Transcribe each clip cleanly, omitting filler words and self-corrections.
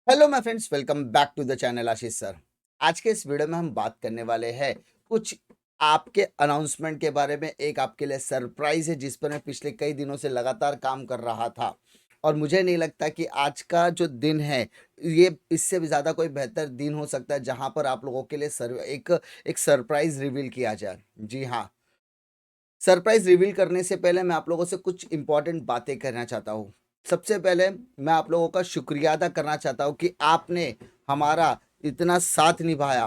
Hello my friends, welcome back to the channel Ashish sir. आज के इस वीडियो में हम बात करने वाले हैं कुछ आपके अनाउंसमेंट के बारे में। एक आपके लिए सरप्राइज है जिस पर मैं पिछले कई दिनों से लगातार काम कर रहा था और मुझे नहीं लगता कि आज का जो दिन है ये इससे भी ज़्यादा कोई बेहतर दिन हो सकता है जहां पर आप लोगों के लिए एक सरप्राइज रिवील किया जाए। जी हाँ, सरप्राइज़ रिवील करने से पहले मैं आप लोगों से कुछ इम्पोर्टेंट बातें कहना चाहता हूँ। सबसे पहले मैं आप लोगों का शुक्रिया अदा करना चाहता हूँ कि आपने हमारा इतना साथ निभाया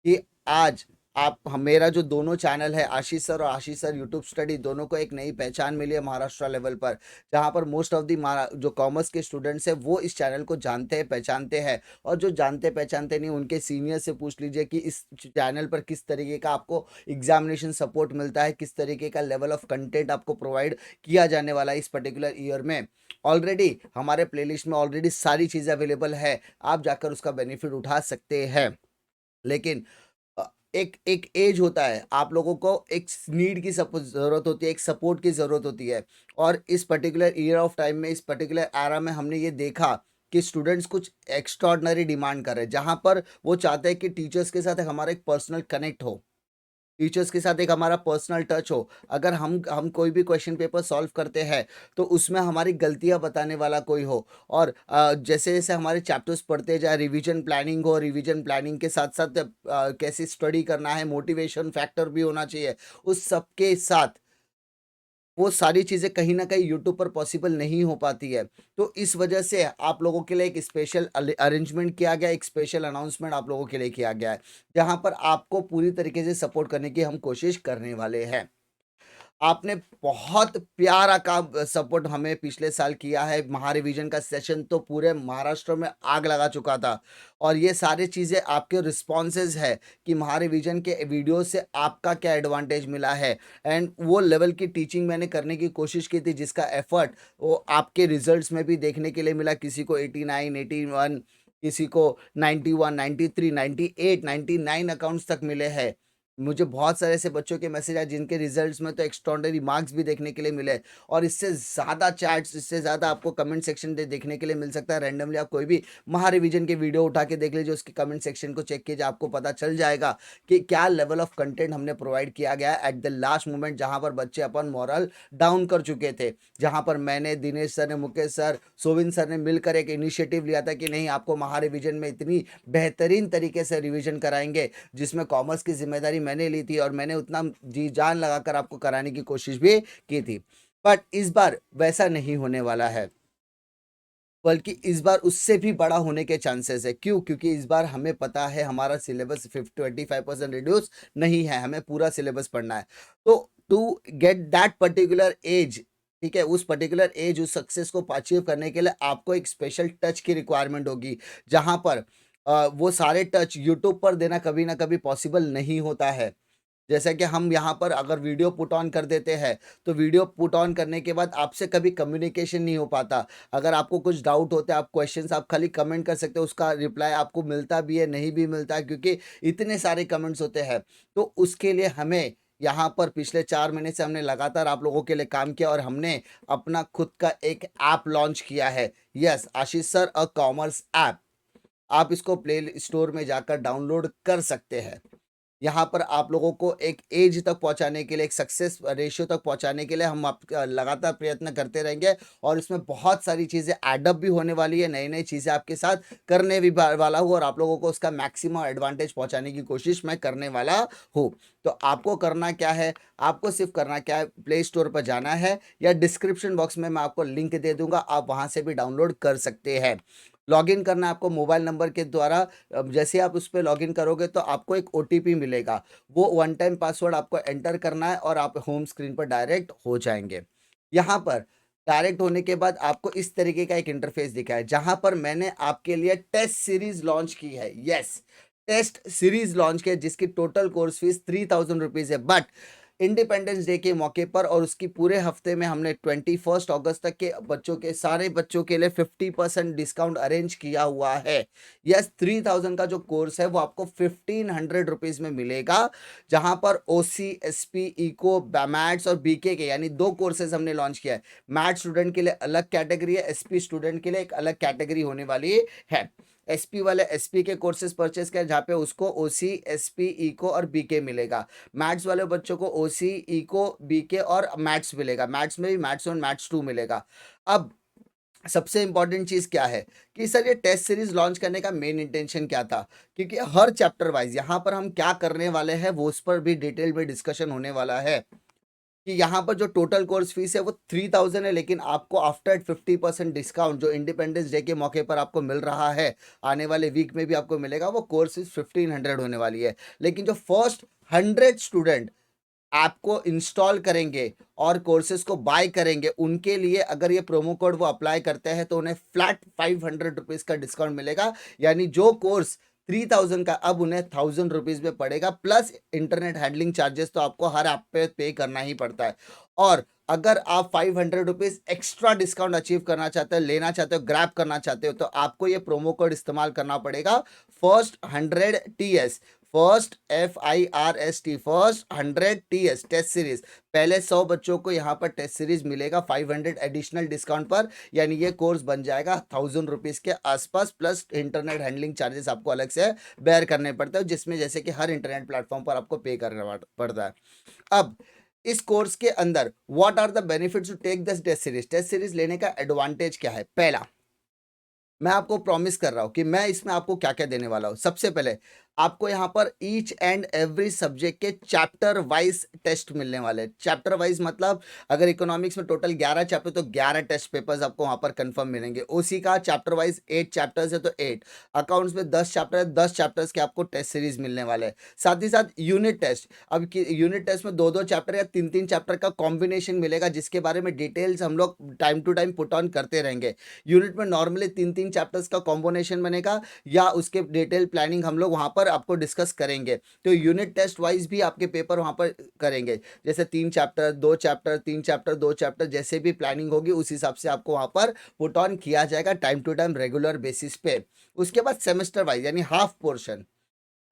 कि आज मेरा जो दोनों चैनल है, आशीष सर और आशीष सर यूट्यूब स्टडी, दोनों को एक नई पहचान मिली है महाराष्ट्र लेवल पर। जहाँ पर मोस्ट ऑफ दी जो कॉमर्स के स्टूडेंट्स हैं वो इस चैनल को जानते हैं, पहचानते हैं। और जो जानते पहचानते नहीं, उनके सीनियर से पूछ लीजिए कि इस चैनल पर किस तरीके का आपको एग्जामिनेशन सपोर्ट मिलता है, किस तरीके का लेवल ऑफ कंटेंट आपको प्रोवाइड किया जाने वाला है इस पर्टिकुलर ईयर में। ऑलरेडी हमारे प्लेलिस्ट में ऑलरेडी सारी चीज़ें अवेलेबल है, आप जाकर उसका बेनिफिट उठा सकते हैं। लेकिन एक एक एज होता है, आप लोगों को एक नीड की ज़रूरत होती है, एक सपोर्ट की ज़रूरत होती है। और इस पर्टिकुलर ईयर ऑफ टाइम में, इस पर्टिकुलर एरा में हमने ये देखा कि स्टूडेंट्स कुछ एक्स्ट्रॉर्डनरी डिमांड कर रहे हैं, जहाँ पर वो चाहते हैं कि टीचर्स के साथ हमारा एक पर्सनल कनेक्ट हो, टीचर्स के साथ एक हमारा पर्सनल टच हो। अगर हम कोई भी क्वेश्चन पेपर सॉल्व करते हैं तो उसमें हमारी गलतियां बताने वाला कोई हो। और जैसे जैसे हमारे चैप्टर्स पढ़ते जाए, रिवीजन प्लानिंग हो, रिवीजन प्लानिंग के साथ साथ कैसे स्टडी करना है, मोटिवेशन फैक्टर भी होना चाहिए। उस सब के साथ वो सारी चीज़ें कहीं न कहीं यूट्यूब पर पॉसिबल नहीं हो पाती है। तो इस वजह से आप लोगों के लिए एक स्पेशल अरेंजमेंट किया गया, एक स्पेशल अनाउंसमेंट आप लोगों के लिए किया गया है, जहाँ पर आपको पूरी तरीके से सपोर्ट करने की हम कोशिश करने वाले हैं। आपने बहुत प्यारा काम सपोर्ट हमें पिछले साल किया है। महारिवीजन का सेशन तो पूरे महाराष्ट्र में आग लगा चुका था और ये सारी चीज़ें आपके रिस्पॉन्सेज़ है कि महारिवीजन के वीडियो से आपका क्या एडवांटेज मिला है। एंड वो लेवल की टीचिंग मैंने करने की कोशिश की थी जिसका एफर्ट वो आपके रिजल्ट्स में भी देखने के लिए मिला। किसी को 89, 81, किसी को 91, 93, 98, 99 अकाउंट्स तक मिले हैं। मुझे बहुत सारे ऐसे बच्चों के मैसेज आए जिनके रिजल्ट्स में तो एक्स्ट्राऑर्डिनरी मार्क्स भी देखने के लिए मिले। और इससे ज़्यादा चैट्स, इससे ज़्यादा आपको कमेंट सेक्शन दे देखने के लिए मिल सकता है। रैंडमली आप कोई भी महारिवीजन के वीडियो उठा के देख लीजिए, उसके कमेंट सेक्शन को चेक कीजिए, आपको पता चल जाएगा कि क्या लेवल ऑफ कंटेंट हमने प्रोवाइड किया गया है एट द लास्ट मोमेंट, जहाँ पर बच्चे अपन मॉरल डाउन कर चुके थे। जहाँ पर मैंने, दिनेश सर ने, मुकेश सर, सोविन सर ने मिलकर एक इनिशिएटिव लिया था कि नहीं, आपको महारिवीजन में इतनी बेहतरीन तरीके से रिवीजन कराएंगे, जिसमें कॉमर्स की ज़िम्मेदारी मैंने ली थी और मैंने उतना जी जान लगाकर आपको कराने की कोशिश भी की थी। बट इस बार वैसा नहीं होने वाला है, बल्कि इस बार उससे भी बड़ा होने के चांसेस है। क्यों? क्योंकि इस बार हमें पता है हमारा सिलेबस 25% रिड्यूस नहीं है, हमें पूरा सिलेबस पढ़ना है। तो to get that particular edge, ठीक है, उस पर्टिकुलर एज, उस सक्सेस को अचीव करने के लिए आपको एक स्पेशल टच की रिक्वायरमेंट होगी, जहाँ पर वो सारे टच यूट्यूब पर देना कभी ना कभी पॉसिबल नहीं होता है। जैसा कि हम यहाँ पर अगर वीडियो पुट ऑन कर देते हैं, तो वीडियो पुट ऑन करने के बाद आपसे कभी कम्युनिकेशन नहीं हो पाता। अगर आपको कुछ डाउट होते हैं, आप क्वेश्चंस आप खाली कमेंट कर सकते हो, उसका रिप्लाई आपको मिलता भी है, नहीं भी मिलता है, क्योंकि इतने सारे कमेंट्स होते हैं। तो उसके लिए हमें यहाँ पर पिछले 4 महीने से हमने लगातार आप लोगों के लिए काम किया और हमने अपना खुद का एक ऐप लॉन्च किया है। यस, आशीष सर अ कॉमर्स ऐप। आप इसको प्ले स्टोर में जाकर डाउनलोड कर सकते हैं। यहाँ पर आप लोगों को एक एज तक पहुँचाने के लिए, एक सक्सेस रेशियो तक पहुँचाने के लिए हम आप लगातार प्रयत्न करते रहेंगे और इसमें बहुत सारी चीज़ें एडअप भी होने वाली है, नई-नई चीज़ें आपके साथ करने भी वाला हूँ और आप लोगों को उसका मैक्सिमम एडवांटेज पहुँचाने की कोशिश मैं करने वाला हूँ। तो आपको करना क्या है? आपको सिर्फ़ करना क्या है? प्ले स्टोर पर जाना है या डिस्क्रिप्शन बॉक्स में मैं आपको लिंक दे दूँगा, आप वहाँ से भी डाउनलोड कर सकते हैं। लॉगिन करना है आपको मोबाइल नंबर के द्वारा। अब जैसे आप उस पे लॉगिन करोगे तो आपको एक ओटीपी मिलेगा, वो वन टाइम पासवर्ड आपको एंटर करना है और आप होम स्क्रीन पर डायरेक्ट हो जाएँगे। यहाँ पर डायरेक्ट होने के बाद आपको इस तरीके का एक इंटरफेस दिखा है, जहाँ पर मैंने आपके लिए टेस्ट सीरीज़ लॉन्च की है। यस, टेस्ट सीरीज़ लॉन्च की है जिसकी टोटल कोर्स फीस 3000 रुपीज़ है। बट इंडिपेंडेंस डे के मौके पर और उसकी पूरे हफ्ते में हमने 21 अगस्त तक के बच्चों के, सारे बच्चों के लिए 50% डिस्काउंट अरेंज किया हुआ है। यस, 3000 का जो कोर्स है वो आपको 1500 रुपीज़ में मिलेगा, जहां पर ओसी, एसपी, इको, मैथ्स और बीके के, यानी 2 कोर्सेज हमने लॉन्च किया है। मैथ्स स्टूडेंट के लिए अलग कैटेगरी है, एसपी स्टूडेंट के लिए एक अलग कैटेगरी होने वाली है। एसपी वाले एसपी के कोर्सेज परचेस करें जहाँ पे उसको ओसी, एसपी, इको और बीके मिलेगा। मैथ्स वाले बच्चों को ओसी, इको, बीके और मैथ्स मिलेगा। मैथ्स में भी मैथ्स 1, मैथ्स 2 मिलेगा। अब सबसे इंपॉर्टेंट चीज़ क्या है कि सर ये टेस्ट सीरीज लॉन्च करने का मेन इंटेंशन क्या था, क्योंकि हर चैप्टर वाइज यहाँ पर हम क्या करने वाले हैं वो उस पर भी डिटेल में डिस्कशन होने वाला है कि यहाँ पर जो टोटल कोर्स फीस है वो 3000 है, लेकिन आपको आफ्टर 50% डिस्काउंट जो इंडिपेंडेंस डे के मौके पर आपको मिल रहा है, आने वाले वीक में भी आपको मिलेगा, वो कोर्स फीस 1500 होने वाली है। लेकिन जो फर्स्ट 100 स्टूडेंट ऐप को इंस्टॉल करेंगे और कोर्सेज को बाय करेंगे, उनके लिए अगर ये प्रोमो कोड वो अप्लाई करते हैं तो उन्हें फ्लैट 500 रुपीज़ का डिस्काउंट मिलेगा। यानी जो कोर्स 3000 का अब उन्हें 1000 रुपीज़ में पड़ेगा, प्लस इंटरनेट हैंडलिंग चार्जेस तो आपको हर ऐप पे करना ही पड़ता है। और अगर आप 500 रुपीज़ एक्स्ट्रा डिस्काउंट अचीव करना चाहते हो, लेना चाहते हो, ग्रैब करना चाहते हो, तो आपको ये प्रोमो कोड इस्तेमाल करना पड़ेगा first 100 TS, first FIRST, first 100 TS test series. पहले 100 बच्चों को यहाँ पर टेस्ट सीरीज मिलेगा 500 एडिशनल डिस्काउंट पर, यानी ये कोर्स बन जाएगा 1000 रुपीज़ के आसपास, प्लस इंटरनेट हैंडलिंग चार्जेस आपको अलग से बेयर करने पड़ते हैं, जिसमें जैसे कि हर इंटरनेट प्लेटफॉर्म पर आपको पे करना पड़ता है। अब इस कोर्स के अंदर what are the benefits to take this test series, test series लेने का एडवांटेज क्या है। पहला, मैं आपको प्रॉमिस कर रहा हूं कि मैं इसमें आपको क्या क्या देने वाला हूं। सबसे पहले आपको यहाँ पर ईच एंड एवरी सब्जेक्ट के चैप्टर वाइज टेस्ट मिलने वाले हैं। चैप्टर वाइज मतलब अगर इकोनॉमिक्स में टोटल 11 चैप्टर तो 11 टेस्ट पेपर्स आपको वहाँ पर कंफर्म मिलेंगे। ओसी का चैप्टर वाइज 8 चैप्टर्स है तो 8, अकाउंट्स में 10 चैप्टर है, 10 चैप्टर्स के आपको टेस्ट सीरीज मिलने वाले हैं। साथ ही साथ यूनिट टेस्ट, अब यूनिट टेस्ट में 2-2 चैप्टर या 3-3 चैप्टर का कॉम्बिनेशन मिलेगा, जिसके बारे में डिटेल्स हम लोग time to time put on करते रहेंगे। यूनिट में नॉर्मली 3-3 चैप्टर्स का कॉम्बिनेशन बनेगा या उसके डिटेल प्लानिंग हम लोग वहाँ पर आपको डिस्कस करेंगे। तो यूनिट टेस्ट वाइज भी आपके पेपर वहाँ पर करेंगे, जैसे 3 चैप्टर, 2 चैप्टर, 3 चैप्टर, 2 चैप्टर, जैसे भी प्लानिंग होगी उस हिसाब से आपको वहाँ पर पुट ऑन किया जाएगा time to time regular basis पे। उसके बाद सेमेस्टर वाइज यानी हाफ पोर्शन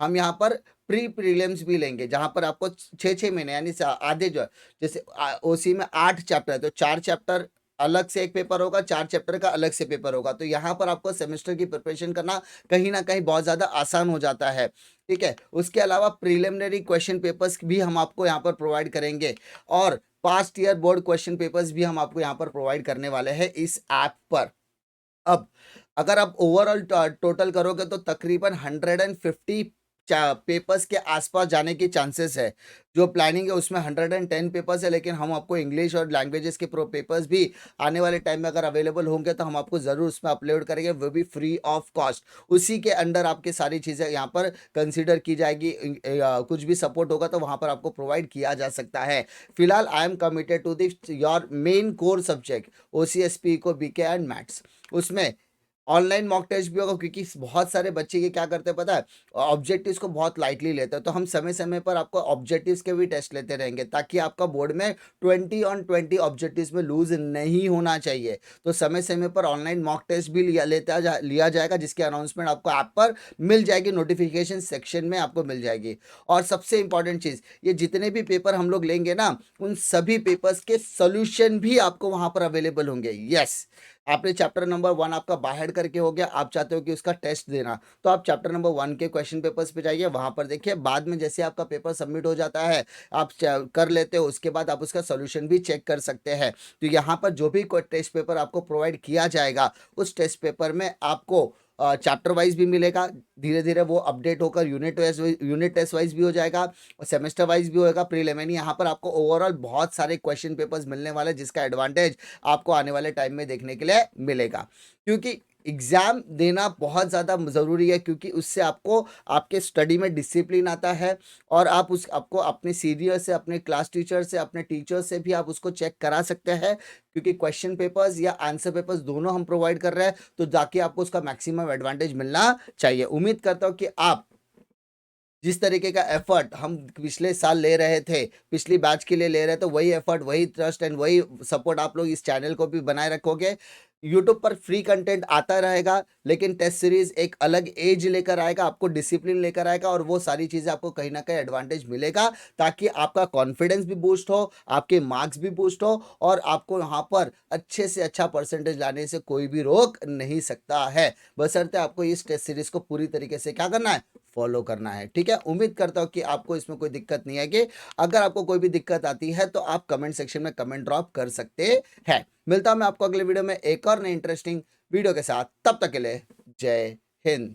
हम यहाँ पर प्री प्रीलिम्स भी लेंगे, जहाँ पर आपको 6-6 महीने यानी आधे जो है, जैसे ओसी में 8 चैप्टर है तो 4 चैप्टर अलग से एक पेपर होगा, 4 चैप्टर का अलग से पेपर होगा। तो यहाँ पर आपको सेमेस्टर की प्रिपरेशन करना कहीं ना कहीं बहुत ज़्यादा आसान हो जाता है। ठीक है, उसके अलावा प्रिलिमिनरी क्वेश्चन पेपर्स भी हम आपको यहाँ पर प्रोवाइड करेंगे और past year board question papers भी हम आपको यहाँ पर प्रोवाइड करने वाले हैं इस ऐप पर। अब अगर आप ओवरऑल टोटल करोगे तो तकरीबन 150 पेपर्स के आसपास जाने की चांसेस है। जो प्लानिंग है उसमें 110 पेपर्स है, लेकिन हम आपको इंग्लिश और लैंग्वेजेस के प्रो पेपर्स भी आने वाले टाइम में अगर अवेलेबल होंगे तो हम आपको ज़रूर उसमें अपलोड करेंगे, वो भी फ्री ऑफ कॉस्ट। उसी के अंडर आपकी सारी चीज़ें यहाँ पर कंसिडर की जाएगी। कुछ भी सपोर्ट होगा तो वहाँ पर आपको प्रोवाइड किया जा सकता है। फिलहाल I am committed to this your main core subject OCSP को BK एंड मैथ्स। उसमें ऑनलाइन मॉक टेस्ट भी होगा, क्योंकि बहुत सारे बच्चे ये क्या करते हैं पता है, ऑब्जेक्टिव्स को बहुत लाइटली लेते हैं। तो हम समय समय पर आपको ऑब्जेक्टिव्स के भी टेस्ट लेते रहेंगे, ताकि आपका बोर्ड में 20 on 20 ऑब्जेक्टिव्स में लूज नहीं होना चाहिए। तो समय समय पर ऑनलाइन मॉक टेस्ट भी लिया जाएगा, जिसकी अनाउंसमेंट आपको ऐप पर मिल जाएगी, नोटिफिकेशन सेक्शन में आपको मिल जाएगी। और सबसे इंपॉर्टेंट चीज़, ये जितने भी पेपर हम लोग लेंगे ना, उन सभी पेपर्स के सोल्यूशन भी आपको वहाँ पर अवेलेबल होंगे। यस, आपने चैप्टर नंबर 1 आपका बाहर करके हो गया, आप चाहते हो कि उसका टेस्ट देना, तो आप चैप्टर नंबर 1 के क्वेश्चन पेपर्स पे जाइए, वहाँ पर देखिए। बाद में जैसे आपका पेपर सबमिट हो जाता है, आप कर लेते हो, उसके बाद आप उसका सोल्यूशन भी चेक कर सकते हैं। तो यहाँ पर जो भी कोई टेस्ट पेपर आपको प्रोवाइड किया जाएगा, उस टेस्ट पेपर में आपको चैप्टर वाइज भी मिलेगा। धीरे धीरे वो अपडेट होकर यूनिट टेस्ट वाइज भी हो जाएगा और सेमेस्टर वाइज भी होगा प्रीलिमिनरी। यहाँ पर आपको ओवरऑल बहुत सारे क्वेश्चन पेपर्स मिलने वाले, जिसका एडवांटेज आपको आने वाले टाइम में देखने के लिए मिलेगा। क्योंकि एग्ज़ाम देना बहुत ज़्यादा ज़रूरी है, क्योंकि उससे आपको आपके स्टडी में डिसिप्लिन आता है और आपको अपने सीनियर से, अपने क्लास टीचर से, अपने टीचर से भी आप उसको चेक करा सकते हैं। क्योंकि क्वेश्चन पेपर्स या आंसर पेपर्स दोनों हम प्रोवाइड कर रहे हैं, तो जाके आपको उसका मैक्सिमम एडवांटेज मिलना चाहिए। उम्मीद करता हूँ कि आप जिस तरीके का एफर्ट हम पिछले साल ले रहे थे, पिछली बैच के लिए ले रहे थे, वही एफर्ट, वही ट्रस्ट एंड वही सपोर्ट आप लोग इस चैनल को भी बनाए रखोगे। यूट्यूब पर फ्री कंटेंट आता रहेगा, लेकिन टेस्ट सीरीज एक अलग एज लेकर आएगा, आपको डिसिप्लिन लेकर आएगा और वो सारी चीज़ें आपको कहीं ना कहीं एडवांटेज मिलेगा, ताकि आपका कॉन्फिडेंस भी बूस्ट हो, आपके मार्क्स भी बूस्ट हो और आपको यहाँ पर अच्छे से अच्छा परसेंटेज लाने से कोई भी रोक नहीं सकता है। बशर्ते आपको इस टेस्ट सीरीज को पूरी तरीके से क्या करना है, फॉलो करना है। ठीक है, उम्मीद करता हूँ कि आपको इसमें कोई दिक्कत नहीं आएगी। अगर आपको कोई भी दिक्कत आती है तो आप कमेंट सेक्शन में कमेंट ड्रॉप कर सकते हैं। मिलता हूं मैं आपको अगले वीडियो में एक और नई इंटरेस्टिंग वीडियो के साथ। तब तक के लिए जय हिंद।